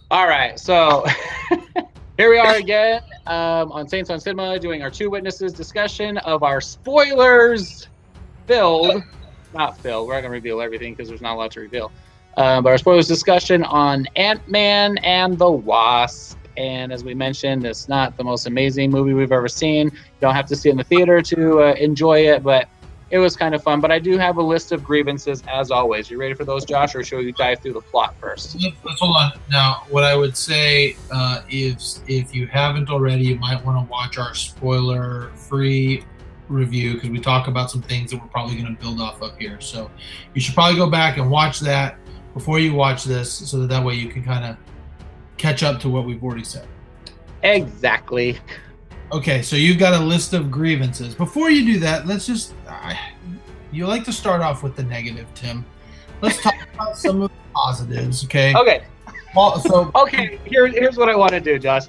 All right, so here we are again on Saints on Cinema doing our two witnesses discussion of our spoilers filled, not filled, we're not going to reveal everything because there's not a lot to reveal, but our spoilers discussion on Ant-Man and the Wasp. And as we mentioned, it's not the most amazing movie we've ever seen. You don't have to see it in the theater to enjoy it, but it was kind of fun. But I do have a list of grievances, as always. You ready for those, Josh, or should we dive through the plot first? Let's hold on. Now, what I would say is if you haven't already, you might want to watch our spoiler-free review because we talk about some things that we're probably going to build off of here. So you should probably go back and watch that before you watch this so that way you can kind of catch up to what we've already said. Exactly. Okay, so you've got a list of grievances. Before you do that, let's just... you like to start off with the negative, Tim. Let's talk about some of the positives, okay? Okay. Well, so okay, here's what I want to do, Josh.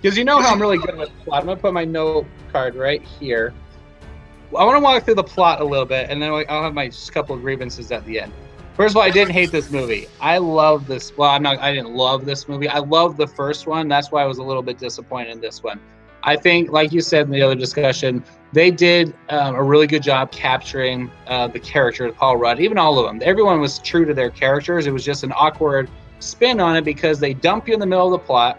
Because you know how I'm really good with plot. I'm going to put my note card right here. I want to walk through the plot a little bit, and then I'll have my just couple of grievances at the end. First of all, I didn't hate this movie. I love this. Well, I didn't love this movie. I loved the first one. That's why I was a little bit disappointed in this one. I think, like you said in the other discussion, they did a really good job capturing the character of Paul Rudd, even all of them. Everyone was true to their characters. It was just an awkward spin on it because they dump you in the middle of the plot.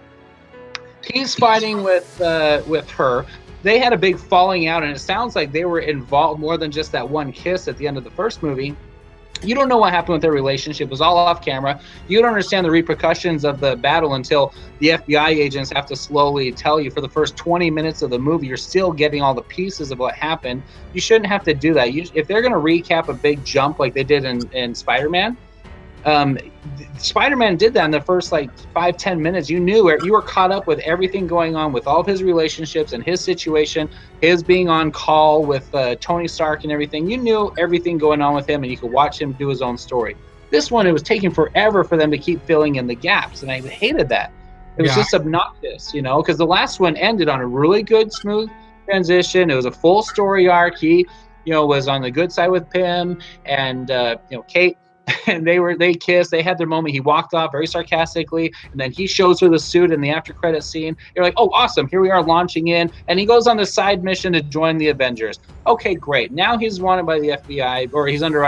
He's fighting with her. They had a big falling out, and it sounds like they were involved more than just that one kiss at the end of the first movie. You don't know what happened with their relationship. It was all off camera. You don't understand the repercussions of the battle until the FBI agents have to slowly tell you. For the first 20 minutes of the movie, you're still getting all the pieces of what happened. You shouldn't have to do that. If they're going to recap a big jump like they did in Spider-Man, Spider-Man did that in the first 5-10 minutes. You were caught up with everything going on with all of his relationships and his situation, his being on call with Tony Stark and everything. You knew everything going on with him, and you could watch him do his own story. This one, it was taking forever for them to keep filling in the gaps, and I hated that. It was just obnoxious, because the last one ended on a really good, smooth transition. It was a full story arc. He, was on the good side with Pym and, Kate. And they kissed, they had their moment. He walked off very sarcastically, and then he shows her the suit in the after credit scene. You're like, oh, awesome, here we are launching in, and he goes on the side mission to join the Avengers. Okay, great. Now he's wanted by the FBI, or he's under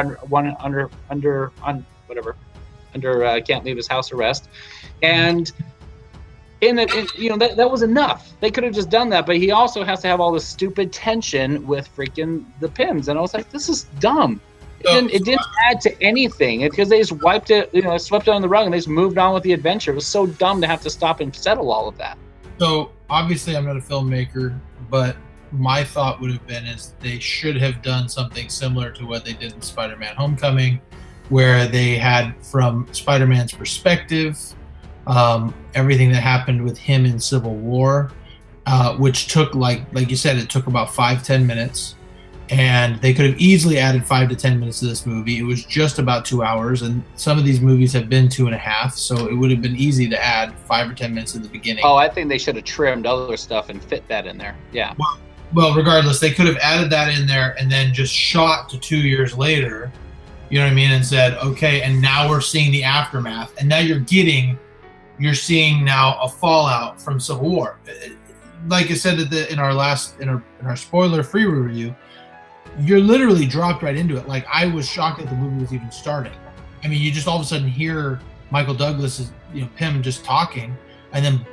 can't leave his house arrest. And that was enough. They could have just done that, but he also has to have all this stupid tension with freaking the Pyms, and I was like, this is dumb. It didn't add to anything because they just wiped it, swept it on the rug, and they just moved on with the adventure. It was so dumb to have to stop and settle all of that. So obviously I'm not a filmmaker, but my thought would have been is they should have done something similar to what they did in Spider-Man Homecoming, where they had from Spider-Man's perspective, everything that happened with him in Civil War, which took like you said, it took about 5-10 minutes. And they could have easily added 5 to 10 minutes to this movie. It was just about 2 hours, and some of these movies have been 2.5, so it would have been easy to add 5 or 10 minutes at the beginning. Oh, I think they should have trimmed other stuff and fit that in there. Yeah. Well, regardless, they could have added that in there and then just shot to 2 years later, you know what I mean, and said, okay, and now we're seeing the aftermath, and now you're seeing now a fallout from Civil War. Like I said in our spoiler-free review, you're literally dropped right into it. Like, I was shocked that the movie was even starting. I mean, you just all of a sudden hear Michael Douglas's, Pym just talking, and then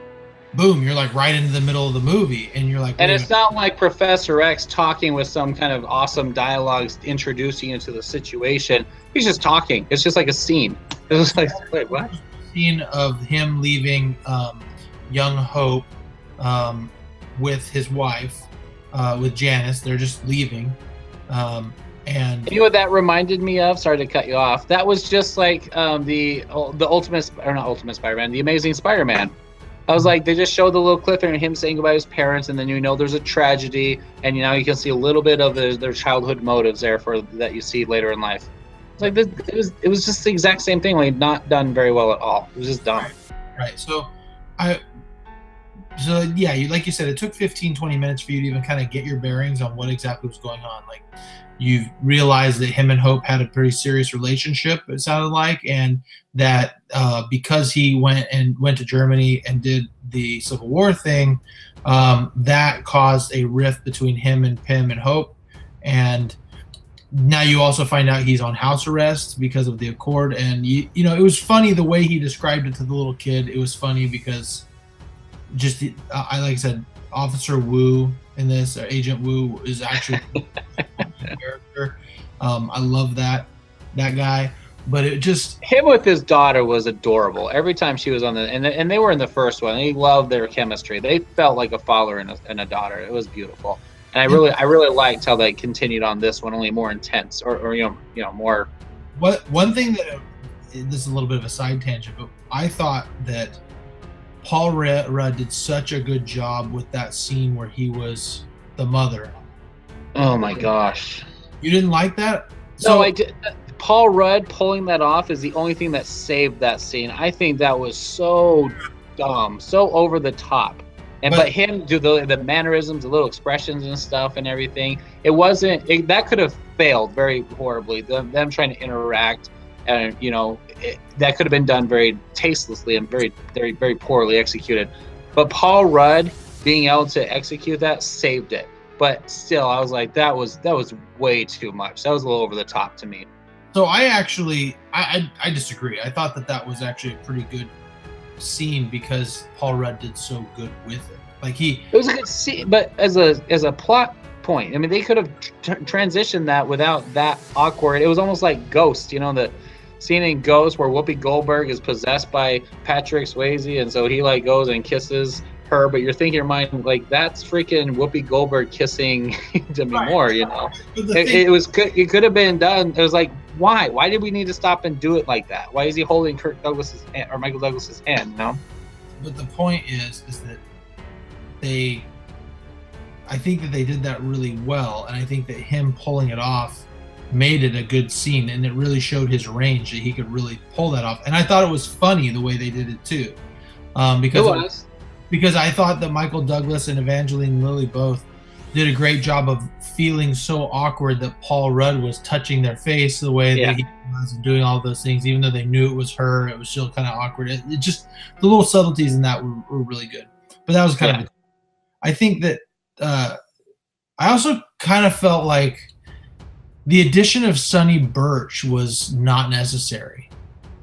boom, you're like right into the middle of the movie, and you're like, and it's not like Professor X talking with some kind of awesome dialogue introducing you to the situation. He's just talking. It's just like a scene. It was like, wait, what? Scene of him leaving young Hope with his wife, with Janice. They're just leaving. And you know what that reminded me of? Sorry to cut you off. That was just like the Amazing Spider-Man. I was like, they just showed the little clip and him saying goodbye to his parents, and then there's a tragedy, and you can see a little bit of their childhood motives there that you see later in life. It's like it was just the exact same thing, like not done very well at all. It was just dumb. Right. So So yeah, like you said, it took 15-20 minutes for you to even kind of get your bearings on what exactly was going on. Like, you realized that him and Hope had a pretty serious relationship, it sounded like, and that because he went to Germany and did the Civil War thing, that caused a rift between him and Pym and Hope. And now you also find out he's on house arrest because of the Accord. And you know, it was funny the way he described it to the little kid. It was funny because just I like I said, Officer Wu in this, or Agent Wu, is actually a character. I love that guy, but it just him with his daughter was adorable. Every time she was on and they were in the first one. He loved their chemistry. They felt like a father and a daughter. It was beautiful, and I really liked how they continued on this one, only more intense or you know more. One thing that this is a little bit of a side tangent, but I thought that Paul Rudd did such a good job with that scene where he was the mother. Oh my gosh. You didn't like that? No, I did. Paul Rudd pulling that off is the only thing that saved that scene. I think that was so dumb, so over the top. But him do the mannerisms, the little expressions and stuff and everything. It wasn't. That could have failed very horribly. Them trying to interact, and you know, that could have been done very tastelessly and very, very, very poorly executed. But Paul Rudd being able to execute that saved it. But still, I was like, that was way too much. That was a little over the top to me. So I disagree. I thought that was actually a pretty good scene because Paul Rudd did so good with it. Like it was a good scene, but as a plot point, I mean, they could have transitioned that without that awkward. It was almost like Ghost, you know, the scene in Ghost where Whoopi Goldberg is possessed by Patrick Swayze, and so he like goes and kisses her, but you're thinking in your mind like that's freaking Whoopi Goldberg kissing Demi Moore, you know. It was good. It could have been done. It was like, why did we need to stop and do it like that? Why is he holding Kirk Douglas's hand, or Michael Douglas's hand, you know? But the point is that I think that they did that really well, and I think that him pulling it off made it a good scene, and it really showed his range that he could really pull that off. And I thought it was funny the way they did it too, because I thought that Michael Douglas and Evangeline Lilly both did a great job of feeling so awkward that Paul Rudd was touching their face the way that he was and doing all those things, even though they knew it was her. It was still kind of awkward. It just, the little subtleties in that were really good. But that was kind of, I think that I also kind of felt like the addition of Sonny Birch was not necessary.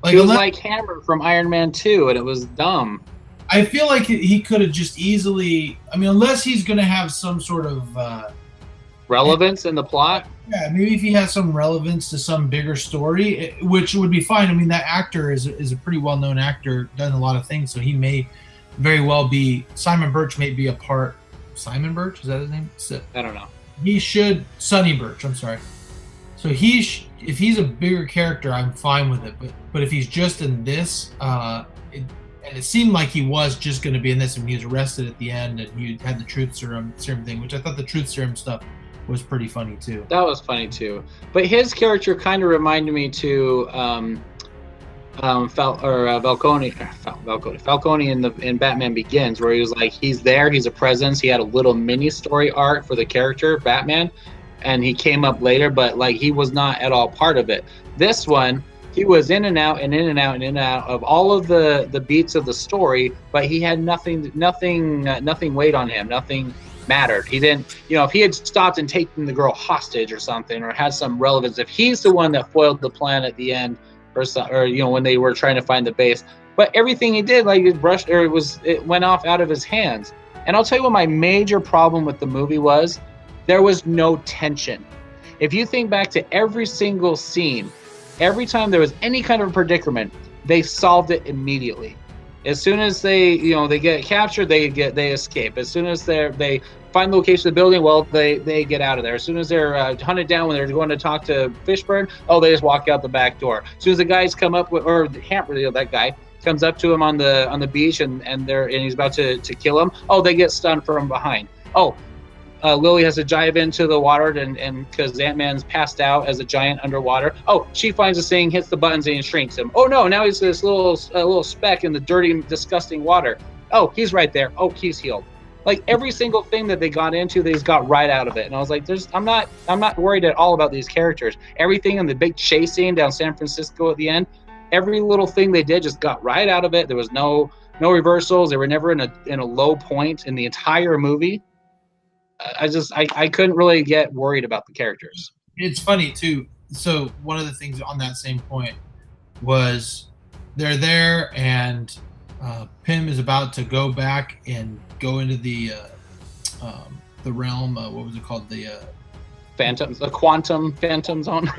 Like, it was like Hammer from Iron Man 2, and it was dumb. I feel like he could have just easily, I mean, unless he's going to have some sort of relevance in the plot. Yeah, maybe if he has some relevance to some bigger story, which would be fine. I mean, that actor is a pretty well-known actor, done a lot of things, so he may very well be, Simon Birch may be a part. Simon Birch, is that his name? I don't know. Sonny Birch, I'm sorry. So if he's a bigger character, I'm fine with it. But if he's just in this, and it seemed like he was just going to be in this, and he was arrested at the end, and he had the truth serum thing, which I thought the truth serum stuff was pretty funny too. That was funny too. But his character kind of reminded me to Falcone in Batman Begins, where he was like, he's there, he's a presence. He had a little mini story arc for the character Batman, and he came up later, but like he was not at all part of it. This one, he was in and out and in and out and in and out of all of the beats of the story, but he had nothing weighed on him. Nothing mattered. He didn't, you know, if he had stopped and taken the girl hostage or something, or had some relevance, if he's the one that foiled the plan at the end, or you know, when they were trying to find the base, but everything he did, like it went off out of his hands. And I'll tell you what my major problem with the movie was: there was no tension. If you think back to every single scene, every time there was any kind of a predicament, they solved it immediately. As soon as they get captured, they escape. As soon as they find the location of the building, well, they get out of there. As soon as they're hunted down when they're going to talk to Fishburne, they just walk out the back door. As soon as the guys come up with, or Hammer, that guy comes up to him on the beach and he's about to kill him, they get stunned from behind. Lily has to dive into the water and because Ant-Man's passed out as a giant underwater. She finds this thing, hits the buttons, and shrinks him. Oh no, now he's this little speck in the dirty, disgusting water. oh, he's right there. Oh, he's healed. Like every single thing that they got into, they just got right out of it. And I was like, I'm not worried at all about these characters. Everything in the big chase scene down San Francisco at the end, every little thing they did just got right out of it. There was no reversals. They were never in a low point in the entire movie. I couldn't really get worried about the characters. It's funny too. So one of the things on that same point was they're there and Pym is about to go back and go into the realm. What was it called? The quantum phantom zone.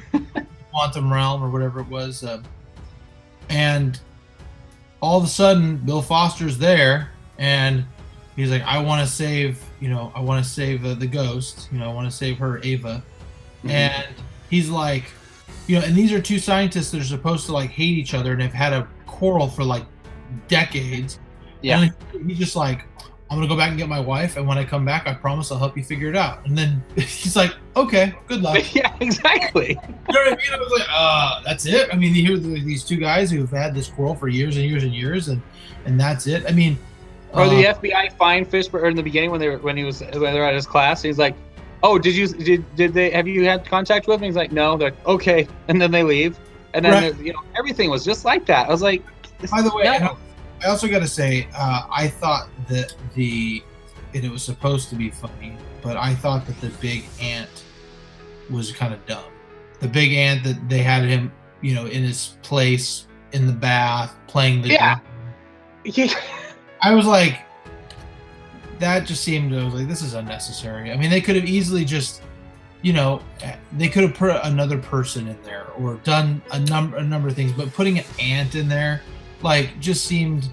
Quantum realm or whatever it was. And all of a sudden, Bill Foster's there, and he's like, "I want to save, the ghost. I want to save her, Ava." Mm-hmm. And he's like, and these are two scientists that are supposed to like hate each other and have had a quarrel for like decades. Yeah. And he's just like, "I'm gonna go back and get my wife, and when I come back, I promise I'll help you figure it out." And then he's like, "Okay, good luck." Yeah, exactly. You know what I mean? I was like, that's it. I mean, you hear these two guys who've had this quarrel for years and years and years, and that's it. I mean, or the FBI find Fishburne in the beginning when they're at his class. He's like, "Oh, have you had contact with him?" He's like, "No." They're like, "Okay," and then they leave, and then everything was just like that. I was like, by the way, no. I also got to say, I thought that and it was supposed to be funny, but I thought that the big ant was kind of dumb. The big ant that they had him, in his place in the bath playing the drum. Yeah. I was like, that just seemed, I was like, this is unnecessary. I mean, they could have easily just, they could have put another person in there or done a number of things, but putting an ant in there, like, just seemed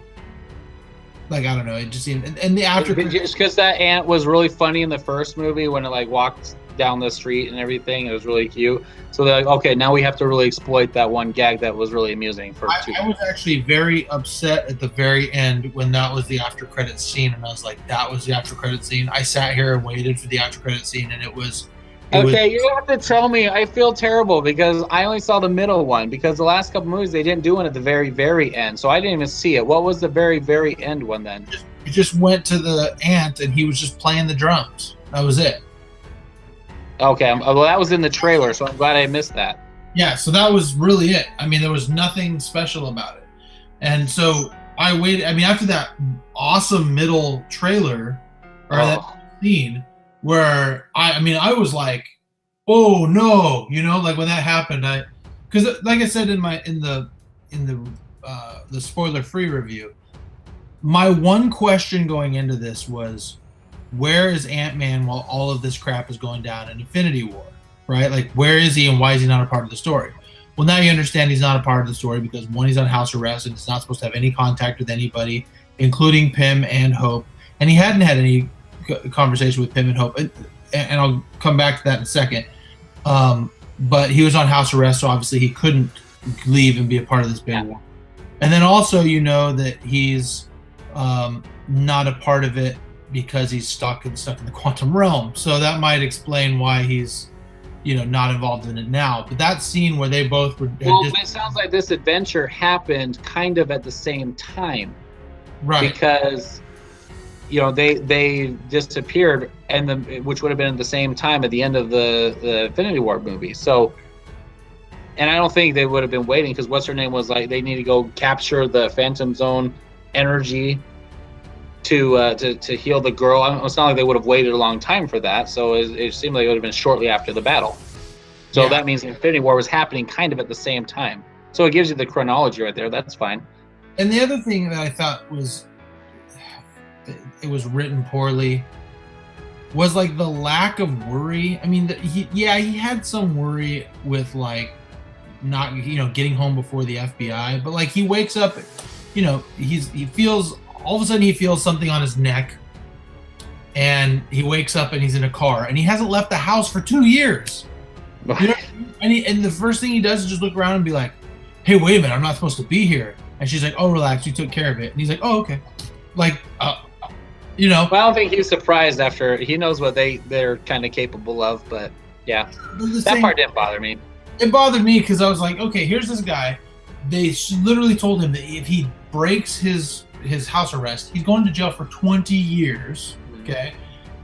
like, I don't know, it just seemed, and the after just because that ant was really funny in the first movie when it like walked down the street and everything, it was really cute. So they're like, okay, now we have to really exploit that one gag that was really amusing for 2 minutes. I was actually very upset at the very end when that was the after credits scene, and I was like, that was the after credits scene. I sat here and waited for the after credits scene, and it was. You have to tell me. I feel terrible because I only saw the middle one, because the last couple movies they didn't do it at the very, very end, so I didn't even see it. What was the very, very end one then? It just went to the ant, and he was just playing the drums. That was it. Okay, well that was in the trailer, so I'm glad I missed that. Yeah, so that was really it. I mean, there was nothing special about it, and so I waited. I mean, after that awesome middle trailer or that scene. Where I was like, oh no, like when that happened, because like I said in the spoiler free review, my one question going into this was, where is Ant-Man while all of this crap is going down in Infinity War, right? Like, where is he and why is he not a part of the story? Well, now you understand he's not a part of the story because one, he's on house arrest and he's not supposed to have any contact with anybody, including Pym and Hope, and he hadn't had any conversation with Pym and Hope, and I'll come back to that in a second. But he was on house arrest, so obviously he couldn't leave and be a part of this big war. And then also, that he's not a part of it because he's stuck in the quantum realm. So that might explain why he's, not involved in it now. But that scene where they both were. It sounds like this adventure happened kind of at the same time, right? Because. They disappeared, which would have been at the same time at the end of the Infinity War movie. So, and I don't think they would have been waiting because what's her name was like, they need to go capture the Phantom Zone energy to heal the girl. It's not like they would have waited a long time for that. So it seemed like it would have been shortly after the battle. So that means Infinity War was happening kind of at the same time. So it gives you the chronology right there. That's fine. And the other thing that I thought was. It was written poorly was like the lack of worry. I mean, he had some worry with like not getting home before the FBI, but like he wakes up, he feels all of a sudden he feels something on his neck, and he wakes up and he's in a car and he hasn't left the house for 2 years. And the first thing he does is just look around and be like, "Hey, wait a minute, I'm not supposed to be here." And she's like, "Oh, relax, you took care of it." And he's like, "Oh, okay." Like, Well, I don't think he's surprised after he knows what they're kind of capable of, but yeah, that part didn't bother me. It bothered me because I was like, okay, here's this guy. They literally told him that if he breaks his his house arrest. He's going to jail for 20 years. Okay,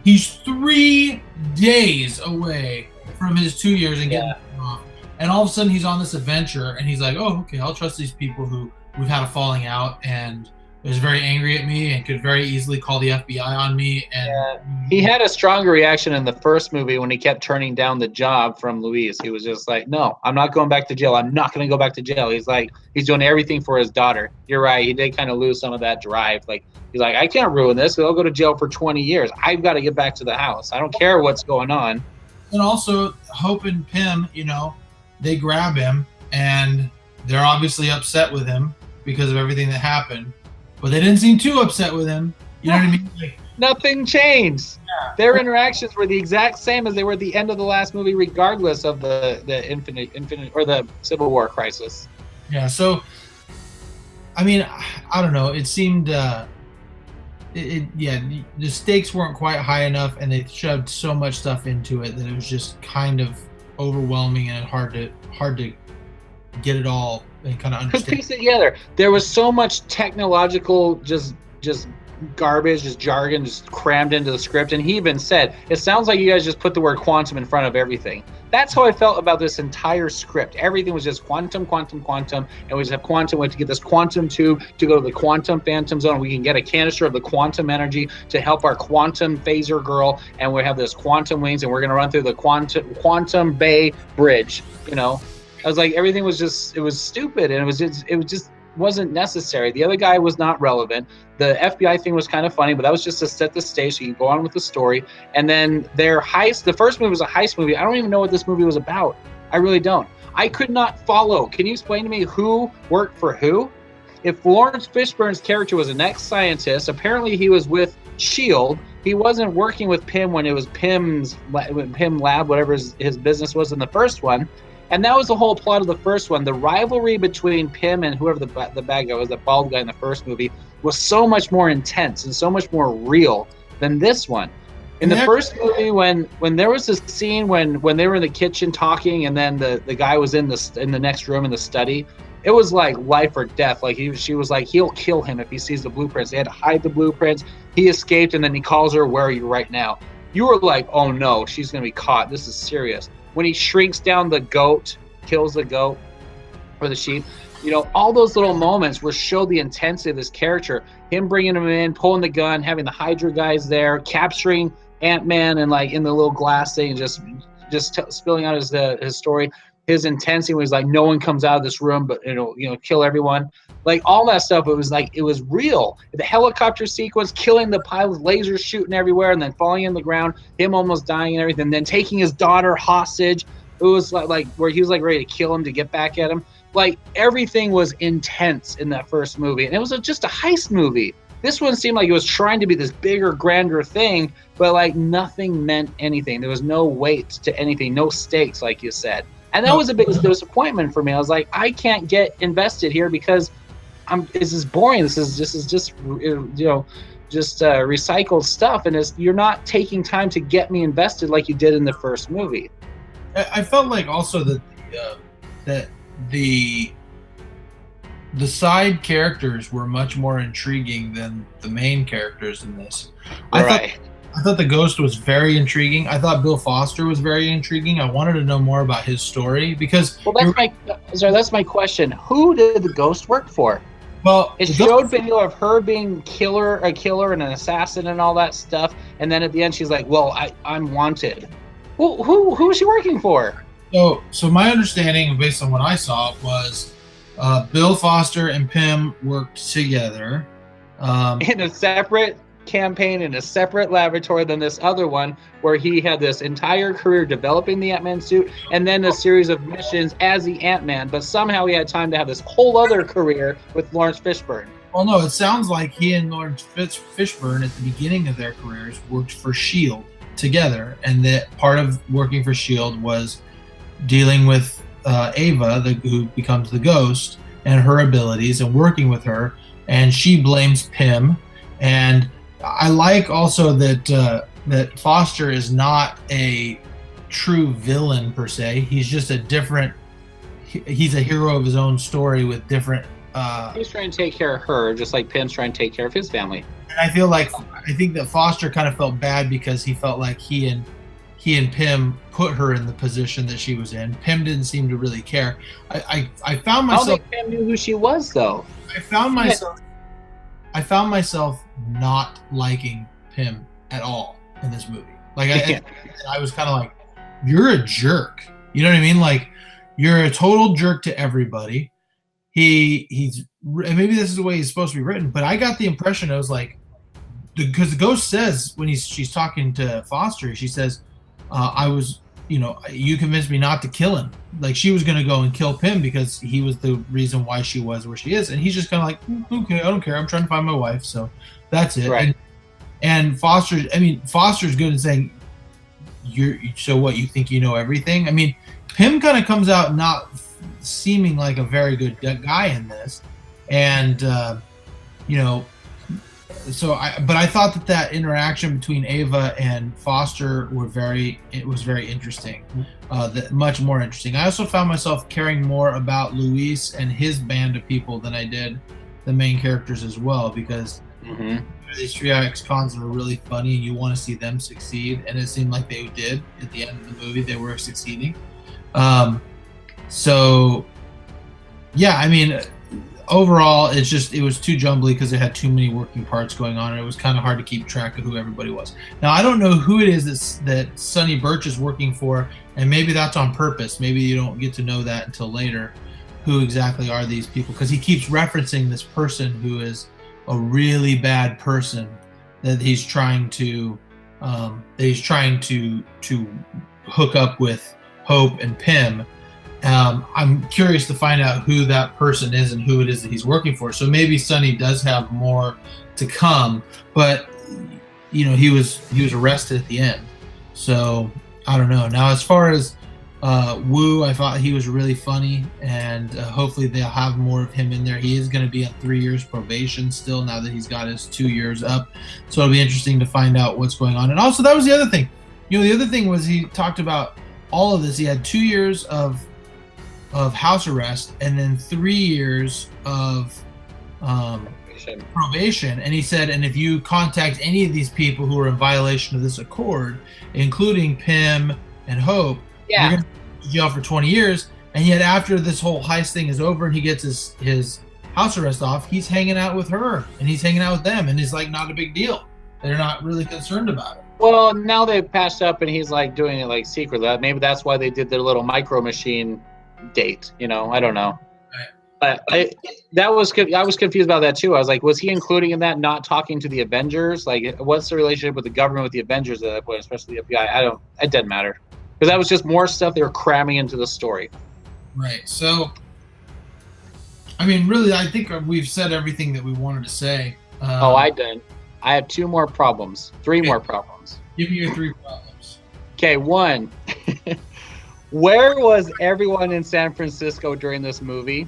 he's 3 days away from his 2 years and getting off. And all of a sudden, he's on this adventure, and he's like, "Oh, okay, I'll trust these people who we've had a falling out and was very angry at me and could very easily call the FBI on me." And he had a stronger reaction in the first movie when he kept turning down the job from Louise. He was just like, "No, I'm not going back to jail. I'm not going to go back to jail." He's like, he's doing everything for his daughter. You're right. He did kind of lose some of that drive. Like, he's like, "I can't ruin this. I'll go to jail for 20 years. I've got to get back to the house. I don't care what's going on." And also, Hope and Pym, they grab him, and they're obviously upset with him because of everything that happened. But they didn't seem too upset with him. You know what I mean? Like, nothing changed. Yeah. Their interactions were the exact same as they were at the end of the last movie, regardless of the infinite or the Civil War crisis. Yeah. So, I mean, I don't know. It seemed, the stakes weren't quite high enough, and they shoved so much stuff into it that it was just kind of overwhelming and hard to get it all and kind of understand. Piece it together. There was so much technological just garbage, just jargon, just crammed into the script. And he even said, "It sounds like you guys just put the word quantum in front of everything." That's how I felt about this entire script. Everything was just quantum, quantum, quantum, and we just have quantum. We have to get this quantum tube to go to the quantum phantom zone. We can get a canister of the quantum energy to help our quantum phaser girl, and we have this quantum wings, and we're going to run through the quantum bay bridge. I was like, everything was just, it was stupid, and it just wasn't necessary. The other guy was not relevant. The FBI thing was kind of funny, but that was just to set the stage so you can go on with the story. And then their heist, the first movie was a heist movie. I don't even know what this movie was about. I really don't. I could not follow. Can you explain to me who worked for who? If Lawrence Fishburne's character was an ex-scientist, apparently he was with S.H.I.E.L.D. He wasn't working with Pym when it was Pym Lab, whatever his business was in the first one. And that was the whole plot of the first one. The rivalry between Pym and whoever the bad guy was, the bald guy in the first movie, was so much more intense and so much more real than this one. In the first movie, when there was this scene when they were in the kitchen talking, and then the guy was in the next room in the study, it was like life or death. Like she was like, he'll kill him if he sees the blueprints. They had to hide the blueprints. He escaped, and then he calls her, "Where are you right now?" You were like, "Oh no, she's gonna be caught. This is serious." When he shrinks down the goat, kills the goat or the sheep, all those little moments were show the intensity of this character. Him bringing him in, pulling the gun, having the Hydra guys there, capturing Ant-Man and like in the little glass thing, and just spilling out his story. His intensity was like, no one comes out of this room, but kill everyone. Like all that stuff, it was like it was real. The helicopter sequence, killing the pilots, lasers shooting everywhere, and then falling in the ground, him almost dying and everything, then taking his daughter hostage. It was like where he was like ready to kill him to get back at him. Like everything was intense in that first movie, and it was just a heist movie. This one seemed like it was trying to be this bigger, grander thing, but like nothing meant anything. There was no weight to anything, no stakes, like you said. And that was a big disappointment for me. I was like, I can't get invested here because this is boring. This is just recycled stuff, and you're not taking time to get me invested like you did in the first movie. I felt like also that the side characters were much more intriguing than the main characters in this. I thought the Ghost was very intriguing. I thought Bill Foster was very intriguing. I wanted to know more about his story because. Well, that's my question. Who did the Ghost work for? Well, it showed video of her being a killer and an assassin and all that stuff, and then at the end she's like, "Well, I'm wanted." Who is she working for? So my understanding, based on what I saw, was Bill Foster and Pym worked together in a separate campaign in a separate laboratory than this other one, where he had this entire career developing the Ant-Man suit and then a series of missions as the Ant-Man, but somehow he had time to have this whole other career with Lawrence Fishburne. Well, no, it sounds like he and Lawrence Fishburne at the beginning of their careers worked for S.H.I.E.L.D. together, and that part of working for S.H.I.E.L.D. was dealing with Ava, who becomes the Ghost, and her abilities, and working with her, and she blames Pym. And I like also that Foster is not a true villain per se. He's just he's a hero of his own story with different He's trying to take care of her, just like Pim's trying to take care of his family. And I think that Foster kind of felt bad because he felt like he and Pim put her in the position that she was in. Pim didn't seem to really care. I found myself. I don't think Pim knew who she was, though. I found myself not liking Pim at all in this movie. Like I was kind of like, you're a jerk. You know what I mean? Like, you're a total jerk to everybody. He's maybe this is the way he's supposed to be written, but I got the impression it was like, because the ghost says when she's talking to Foster, she says, you convinced me not to kill him. Like, she was going to go and kill Pim because he was the reason why she was where she is. And he's just kind of like, okay, I don't care. I'm trying to find my wife. So that's it. Right. And Foster's good at saying, so what, you think you know everything? I mean, Pim kind of comes out not seeming like a very good guy in this. And, but I thought that interaction between Ava and Foster was very interesting, much more interesting. I also found myself caring more about Luis and his band of people than I did the main characters as well, because these three ex-cons were really funny and you want to see them succeed, and it seemed like they did. At the end of the movie, they were succeeding. Overall, it was too jumbly because it had too many working parts going on, and it was kind of hard to keep track of who everybody was. Now, I don't know who it is that Sonny Birch is working for, and maybe that's on purpose. Maybe you don't get to know that until later, who exactly are these people, because he keeps referencing this person who is a really bad person that he's trying to hook up with Hope and Pim. I'm curious to find out who that person is and who it is that he's working for. So maybe Sonny does have more to come, but he was arrested at the end. So I don't know. Now, as far as Wu, I thought he was really funny, and hopefully they'll have more of him in there. He is going to be on 3 years probation still now that he's got his 2 years up. So it'll be interesting to find out what's going on. And also, that was the other thing. The other thing was he talked about all of this. He had 2 years of house arrest and then 3 years of probation. And he said, and if you contact any of these people who are in violation of this accord, including Pim and Hope, you're going to go to jail for 20 years. And yet after this whole heist thing is over and he gets his house arrest off, he's hanging out with her and he's hanging out with them, and it's like not a big deal. They're not really concerned about it. Well, now they've patched up and he's like doing it like secretly. Maybe that's why they did their little micro machine date. I don't know. But I was confused about that too. I was like, was he including in that not talking to the Avengers? Like, what's the relationship with the government with the Avengers at that point, especially the FBI? It didn't matter, because that was just more stuff they were cramming into the story. Right. So, really, I think we've said everything that we wanted to say. I didn't. I have three more problems. Give me your 3 problems. Okay, 1. Where was everyone in San Francisco during this movie?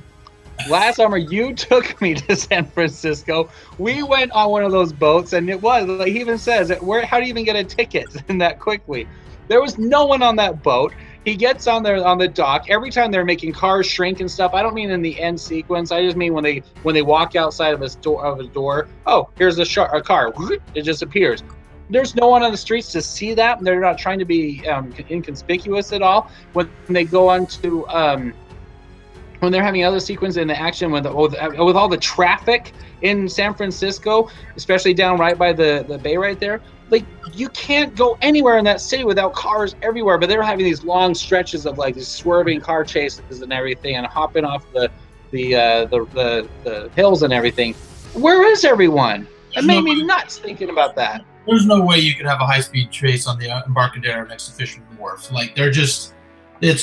Last summer, you took me to San Francisco. We went on one of those boats, and it was, like he even says, how do you even get a ticket in that quickly? There was no one on that boat. He gets on there on the dock. Every time they're making cars shrink and stuff, I don't mean in the end sequence. I just mean when they walk outside of his door. Oh, here's a car. It just appears. There's no one on the streets to see that. They're not trying to be inconspicuous at all. When they go on to when they're having other sequences in the action with all the traffic in San Francisco, especially down right by the bay right there, like, you can't go anywhere in that city without cars everywhere. But they're having these long stretches of like these swerving car chases and everything, and hopping off the hills and everything. Where is everyone? It made me nuts thinking about that. There's no way you could have a high-speed chase on the Embarcadero next to Fisherman Wharf. Like, it's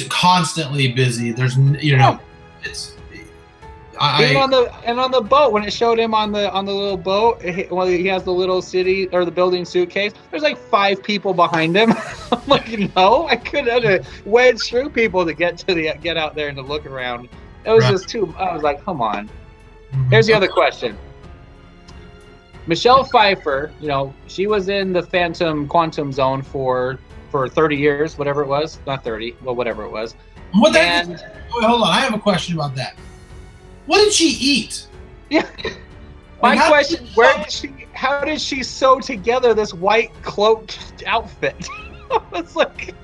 constantly busy. There's, it's. Even on the boat, when it showed him on the little boat, he has the little city or the building suitcase. There's like 5 people behind him. I'm like, no, I couldn't have wedged through people to get out there and to look around. It was just too. I was like, come on. Mm-hmm. Here's the other question. Michelle Pfeiffer, she was in the Quantum Zone for 30 years, whatever it was. Not 30, well, whatever it was. Wait, hold on. I have a question about that. What did she eat? Yeah. My question: how did she sew together this white cloaked outfit? It's like,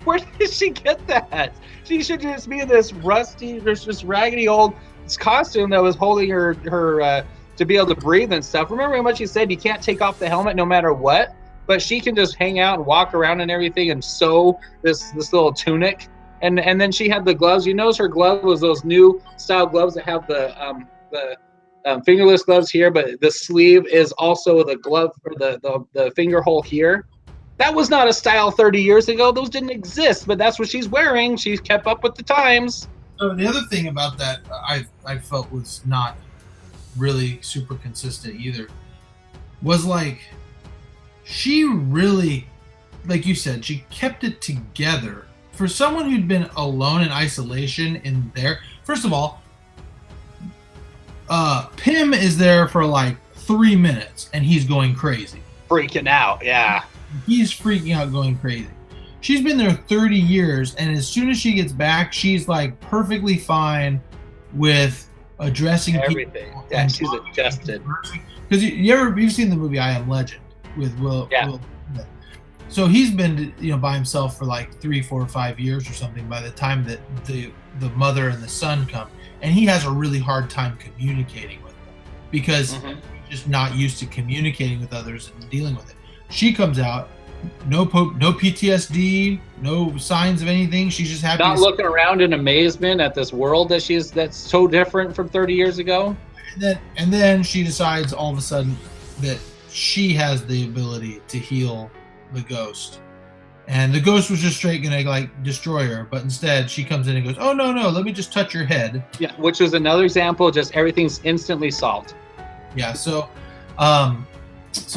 where did she get that? She should just be this rusty, this raggedy old costume that was holding her to be able to breathe and stuff. Remember how much she said you can't take off the helmet no matter what, but she can just hang out and walk around and everything and sew this little tunic. And then she had the gloves. You notice her glove was those new style gloves that have the fingerless gloves here, but the sleeve is also the glove for the finger hole here. That was not a style 30 years ago. Those didn't exist, but that's what she's wearing. She's kept up with the times. So the other thing about that I felt was not really super consistent either was like she really, like you said, she kept it together. For someone who'd been alone in isolation in there, first of all, Pym is there for like 3 minutes and he's going crazy. Freaking out, yeah. He's freaking out, going crazy. She's been there 30 years, and as soon as she gets back, she's like perfectly fine with addressing everything. Yeah, she's adjusted. Because you've seen the movie I Am Legend with Will. Yeah. Will. So he's been by himself for like 3, 4, 5 years or something by the time that the mother and the son come, and he has a really hard time communicating with them because he's just not used to communicating with others and dealing with it. She comes out, no PTSD, no signs of anything. She's just happy. Not looking around in amazement at this world that's so different from 30 years ago. And then she decides all of a sudden that she has the ability to heal the ghost. And the ghost was just straight gonna like destroy her, but instead she comes in and goes, "Oh no, let me just touch your head." Yeah, which is another example. Just everything's instantly solved. Yeah. So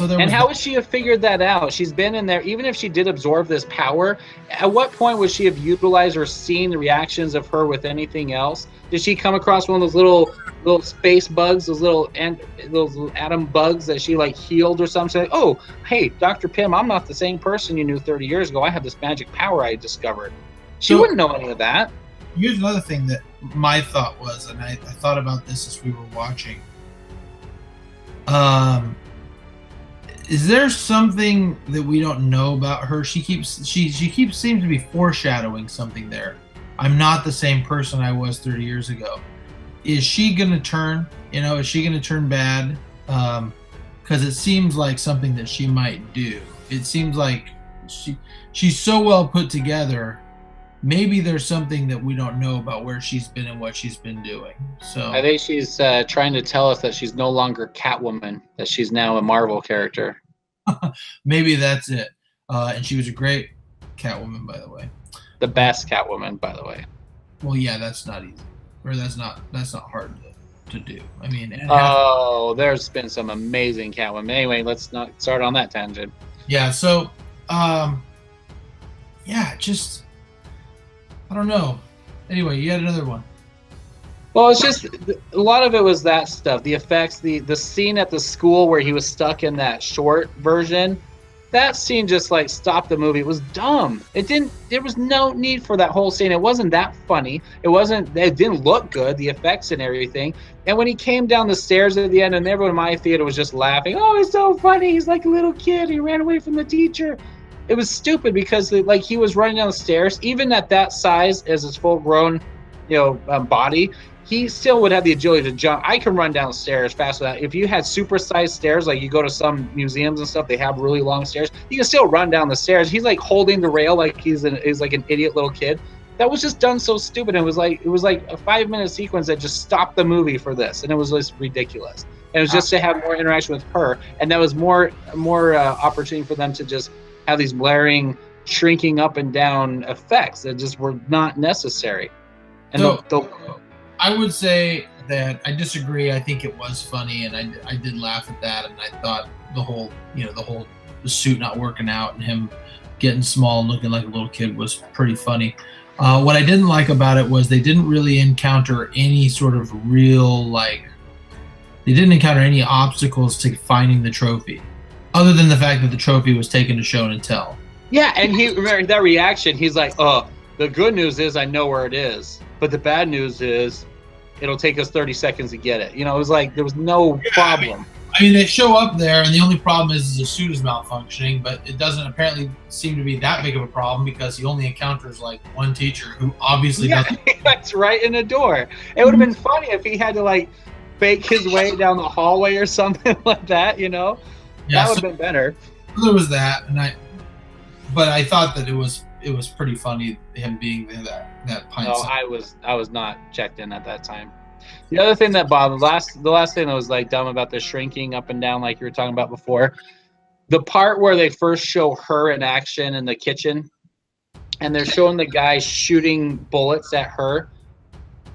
there. And how would she have figured that out? She's been in there. Even if she did absorb this power, at what point would she have utilized or seen the reactions of her with anything else? Did she come across one of those little space bugs, those little atom bugs that she like healed or something? Oh, hey, Dr. Pym, I'm not the same person you knew 30 years ago. I have this magic power I discovered. She wouldn't know any of that. Here's another thing that my thought was, and I thought about this as we were watching. Is there something that we don't know about her? She seems to be foreshadowing something there. I'm not the same person I was 30 years ago. Is she gonna turn? Is she gonna turn bad? Because it seems like something that she might do. It seems like she's so well put together. Maybe there's something that we don't know about where she's been and what she's been doing. So I think she's trying to tell us that she's no longer Catwoman, that she's now a Marvel character. Maybe that's it. And she was a great Catwoman, by the way. The best Catwoman, by the way. Well, yeah, that's not easy, or that's not hard to do. I mean, there's been some amazing Catwoman. Anyway, let's not start on that tangent. Yeah. So, just I don't know. Anyway, you had another one. Well, it's just a lot of it was that stuff. The effects, the scene at the school where he was stuck in that short version. That scene just like stopped the movie. It was dumb. There was no need for that whole scene. It wasn't that funny. It didn't look good, the effects and everything. And when he came down the stairs at the end and everyone in my theater was just laughing, "Oh, he's so funny. He's like a little kid. He ran away from the teacher." It was stupid because like he was running down the stairs, even at that size as his full grown, body, he still would have the agility to jump. I can run down stairs faster than that. If you had super-sized stairs, like you go to some museums and stuff, they have really long stairs. You can still run down the stairs. He's like holding the rail like he's like an idiot little kid. That was just done so stupid. It was like a 5-minute sequence that just stopped the movie for this, and it was just ridiculous. And it was just to have more interaction with her, and that was more opportunity for them to just have these blaring, shrinking up and down effects that just were not necessary. And I would say that I disagree. I think it was funny, and I did laugh at that, and I thought the suit not working out and him getting small and looking like a little kid was pretty funny. What I didn't like about it was they didn't really encounter any sort of real they didn't encounter any obstacles to finding the trophy, other than the fact that the trophy was taken to show and tell. Yeah, and remember that reaction. He's like, "Oh, the good news is I know where it is, but the bad news is it'll take us 30 seconds to get it. You know, it was like there was no problem. I mean, they show up there, and the only problem is the suit is malfunctioning, but it doesn't apparently seem to be that big of a problem because he only encounters like one teacher who obviously doesn't. That's right in the door. It would have been funny if he had to like fake his way down the hallway or something like that, you know? Yeah, that would have been better. There was that, but I thought that it was pretty funny him being there that pint. No, I was not checked in at that time. The other thing that bothered the last thing that was like dumb about the shrinking up and down, like you were talking about before, the part where they first show her in action in the kitchen, and they're showing the guy shooting bullets at her.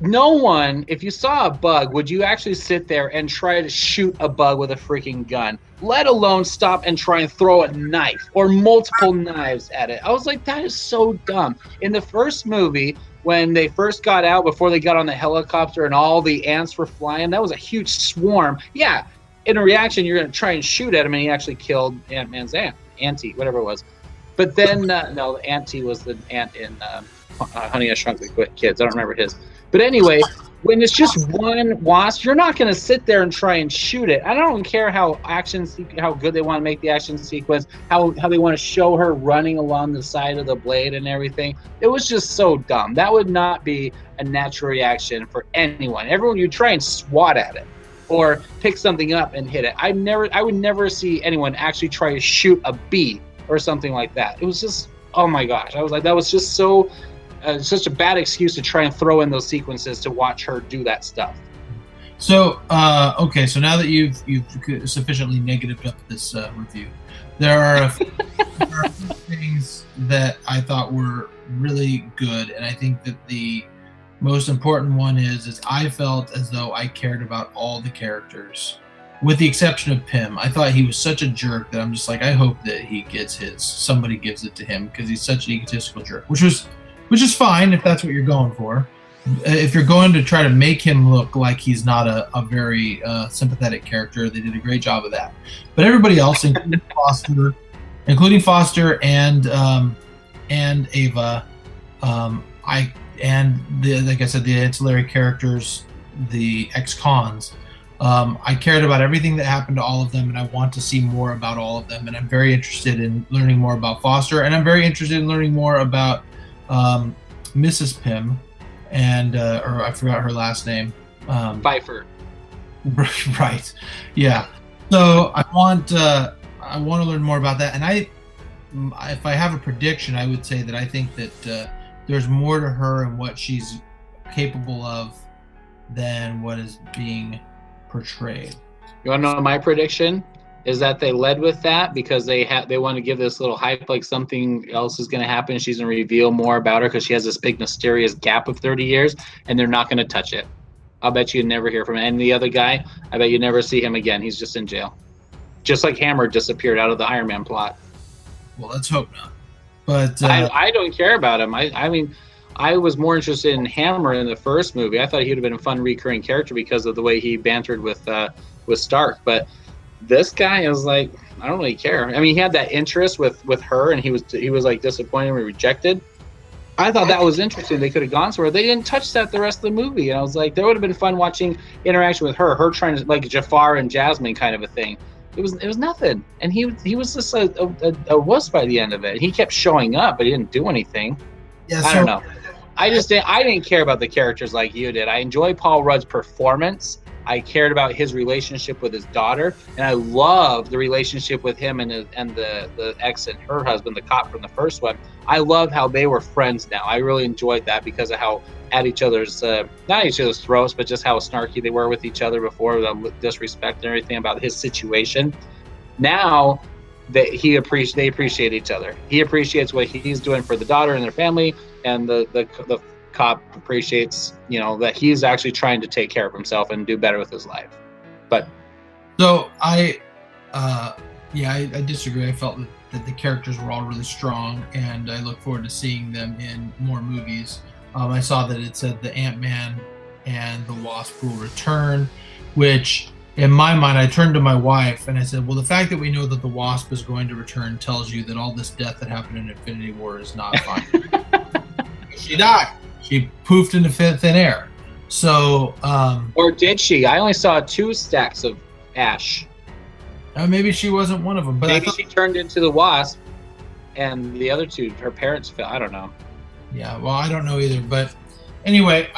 No one, if you saw a bug, would you actually sit there and try to shoot a bug with a freaking gun, let alone stop and try and throw a knife or multiple knives at it? I was like, that is so dumb. In the first movie, when they first got out, before they got on the helicopter and all the ants were flying, that was a huge swarm. Yeah, in a reaction, you're going to try and shoot at him, and he actually killed Ant-Man's auntie, whatever it was. But then, no, auntie was the aunt in Honey, I Shrunk the Kids. I don't remember his. But anyway, when it's just one wasp, you're not going to sit there and try and shoot it. I don't care how good they want to make the action sequence, how they want to show her running along the side of the blade and everything. It was just so dumb. That would not be a natural reaction for anyone. Everyone, you try and swat at it or pick something up and hit it. I would never see anyone actually try to shoot a bee or something like that. It was just, oh my gosh. I was like, that was just so... such a bad excuse to try and throw in those sequences to watch her do that stuff. So, okay, so now that you've sufficiently negatived up this review, there are a few things that I thought were really good, and I think that the most important one is I felt as though I cared about all the characters, with the exception of Pym. I thought he was such a jerk that I'm just like, I hope that he gets somebody gives it to him, because he's such an egotistical jerk, which is fine if that's what you're going for. If you're going to try to make him look like he's not a very sympathetic character, they did a great job of that. But everybody else, including Foster and Ava, like I said, the ancillary characters, the ex-cons, I cared about everything that happened to all of them, and I want to see more about all of them. And I'm very interested in learning more about Foster, and I'm very interested in learning more about Mrs. Pym, and or I forgot her last name. Pfeiffer. Right. Yeah. So I want to learn more about that, and if I have a prediction, I would say that I think that there's more to her and what she's capable of than what is being portrayed. You want to know my prediction? Is that they led with that because they want to give this little hype, like something else is going to happen. She's going to reveal more about her because she has this big mysterious gap of 30 years, and they're not going to touch it. I'll bet you never hear from him. And the other guy, I bet you never see him again. He's just in jail. Just like Hammer disappeared out of the Iron Man plot. Well, let's hope not. But I don't care about him. I mean, I was more interested in Hammer in the first movie. I thought he would have been a fun recurring character because of the way he bantered with Stark. But this guy is like, I don't really care. I mean, he had that interest with her, and he was like disappointed and rejected. I thought that was interesting. They could have gone somewhere. They didn't touch that the rest of the movie, and I was like, that would have been fun watching interaction with her trying to, like Jafar and Jasmine kind of a thing. It was nothing, and he was just a wuss by the end of it. He kept showing up, but he didn't do anything. Yeah, I don't know. I didn't care about the characters like you did. I enjoyed Paul Rudd's performance. I cared about his relationship with his daughter, and I loved the relationship with him and the ex and her husband, the cop from the first one. I love how they were friends now. I really enjoyed that because of how at each other's not each other's throats, but just how snarky they were with each other before, the disrespect and everything about his situation. Now they appreciate each other. He appreciates what he's doing for the daughter and their family, and the cop appreciates, that he's actually trying to take care of himself and do better with his life. But so I disagree. I felt that the characters were all really strong, and I look forward to seeing them in more movies. I saw that it said the Ant-Man and the Wasp will return, which in my mind, I turned to my wife and I said, well, the fact that we know that the Wasp is going to return tells you that all this death that happened in Infinity War is not fine. She died. She poofed into thin air. So, Or did she? I only saw 2 stacks of ash. maybe she wasn't one of them, but Maybe she turned into the Wasp, and the other 2, her parents fell. I don't know. Yeah, well, I don't know either, but anyway,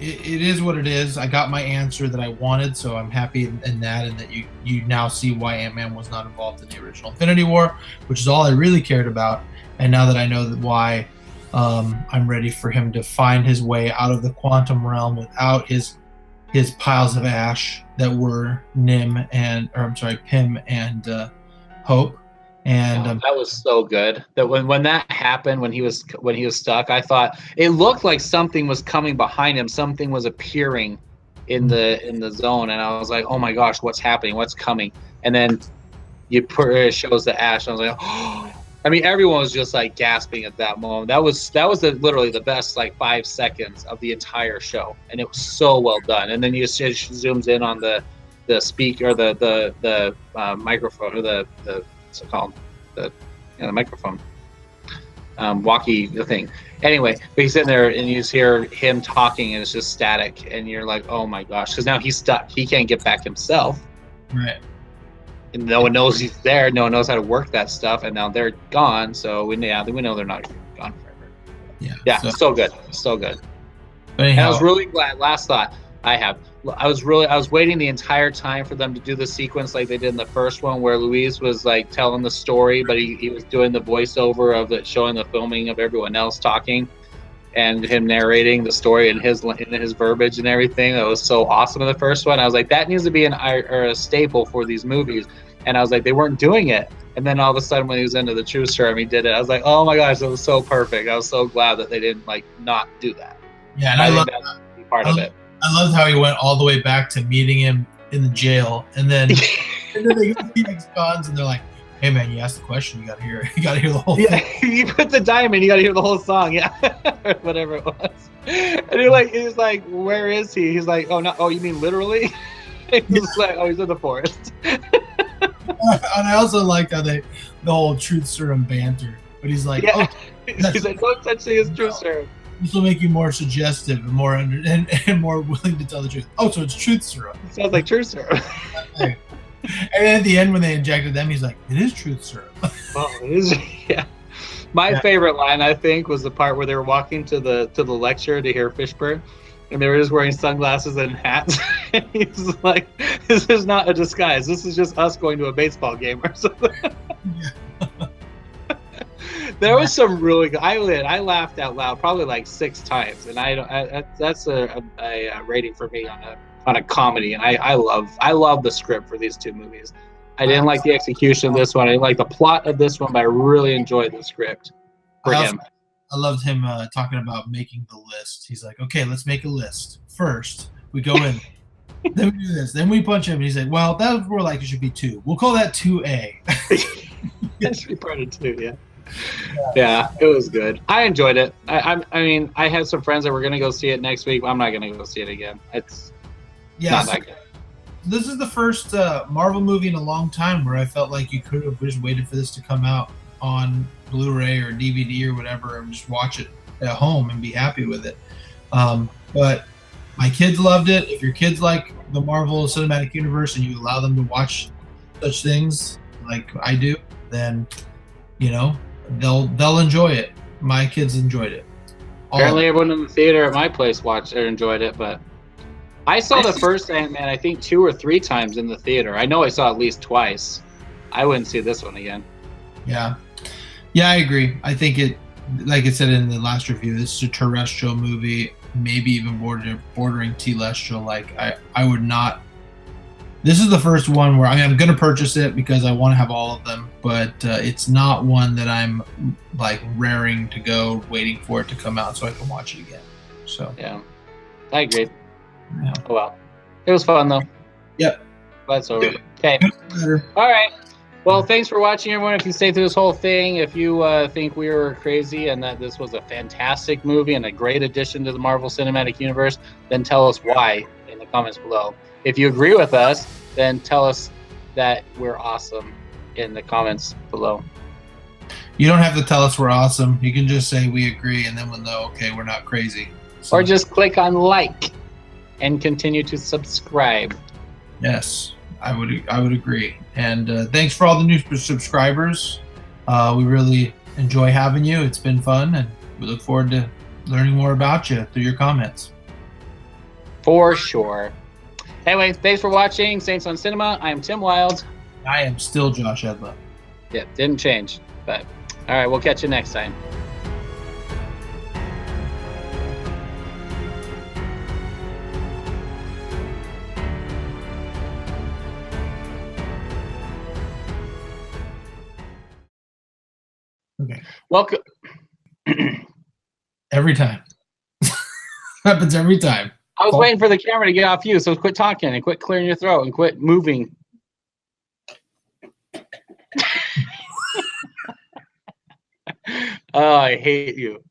it is what it is. I got my answer that I wanted, so I'm happy in that, and that you now see why Ant-Man was not involved in the original Infinity War, which is all I really cared about. And now that I know why, I'm ready for him to find his way out of the quantum realm without his piles of ash that were Pym and Hope. And that was so good. That when that happened, when he was stuck, I thought it looked like something was coming behind him. Something was appearing in the zone, and I was like, "Oh my gosh, what's happening? What's coming?" And then it shows the ash. And I was like, "Oh!" I mean, everyone was just like gasping at that moment. That was literally the best like 5 seconds of the entire show, and it was so well done. And then it zooms in on the speaker, the microphone, or the what's it called? The microphone. Walkie thing. Anyway, but he's sitting there and you just hear him talking and it's just static, and you're like, oh my gosh, because now he's stuck. He can't get back himself. Right. And no one knows he's there. No one knows how to work that stuff, and now they're gone. So we know they're not gone forever. Yeah. So good. So good. But anyhow, and I was really glad. Last thought I was waiting the entire time for them to do the sequence like they did in the first one, where Luis was like telling the story, but he was doing the voiceover of it, showing the filming of everyone else talking, and him narrating the story in his verbiage and everything. That was so awesome in the first one. I was like, that needs to be a staple for these movies. And I was like, they weren't doing it. And then all of a sudden, when he was into the True Serum, he did it. I was like, oh my gosh, that was so perfect. I was so glad that they didn't like not do that. Yeah, and I love that part of it. I loved how he went all the way back to meeting him in the jail, and then they go to Phoenix Cons, and they're like, "Hey man, you asked the question, you gotta hear the whole thing." Yeah, you put the diamond, you gotta hear the whole song, yeah, whatever it was. And he's like, "Where is he?" He's like, "Oh no, oh you mean literally?" He's like, "Oh, he's in the forest." And I also liked how the whole Truth Serum banter, but he's like, yeah. He's like, "Don't touch his Truth Serum." This will make you more suggestive and more and more willing to tell the truth. Oh, so it's Truth Serum. It sounds like Truth Serum. And then at the end, when they injected them, he's like, "It is Truth Serum." Oh, it is. Yeah. My favorite line, I think, was the part where they were walking to the lecture to hear Fishburne, and they were just wearing sunglasses and hats. And he's like, "This is not a disguise. This is just us going to a baseball game or something." Yeah. There was some really good. I laughed out loud probably like 6 times, and that's a rating for me on a comedy. And I love the script for these 2 movies. I didn't like the execution of this one. I didn't like the plot of this one, but I really enjoyed the script for him. I loved him talking about making the list. He's like, "Okay, let's make a list. First, we go in, then we do this, then we punch him." And he's like, "Well, that's more like it should be 2. We'll call that 2A." That should be part of 2, yeah. Yeah, it was good. I enjoyed it. I mean, I had some friends that were going to go see it next week. I'm not going to go see it again. It's not that good. This is the first Marvel movie in a long time where I felt like you could have just waited for this to come out on Blu-ray or DVD or whatever and just watch it at home and be happy with it. But my kids loved it. If your kids like the Marvel Cinematic Universe and you allow them to watch such things like I do, then they'll enjoy it. My kids enjoyed it. Apparently, everyone in the theater at my place watched or enjoyed it, but I saw the first Ant-Man, I think 2 or 3 times in the theater. I know I saw at least twice. I wouldn't see this one again. Yeah, I agree. I think it, like I said in the last review, this is a terrestrial movie, maybe even bordering telestial. Like I would not. This is the first one where I'm going to purchase it because I want to have all of them, but it's not one that I'm like raring to go, waiting for it to come out so I can watch it again. So yeah, I agree. Yeah. Oh well, it was fun though. Yep. That's over. Okay. All right. Well, thanks for watching, everyone. If you stayed through this whole thing, if you think we were crazy and that this was a fantastic movie and a great addition to the Marvel Cinematic Universe, then tell us why in the comments below. If you agree with us, then tell us that we're awesome in the comments below. You don't have to tell us we're awesome. You can just say we agree, and then we'll know, okay, we're not crazy. So, Or just click on like and continue to subscribe. yes, I would agree. And thanks for all the new subscribers. We really enjoy having you. It's been fun, and we look forward to learning more about you through your comments. For sure. Anyways, thanks for watching Saints on Cinema. I am Tim Wild. I am still Josh Edla. Yeah, didn't change. But all right, we'll catch you next time. Okay. Welcome. Every time. Happens every time. I was waiting for the camera to get off you, so quit talking and quit clearing your throat and quit moving. Oh, I hate you.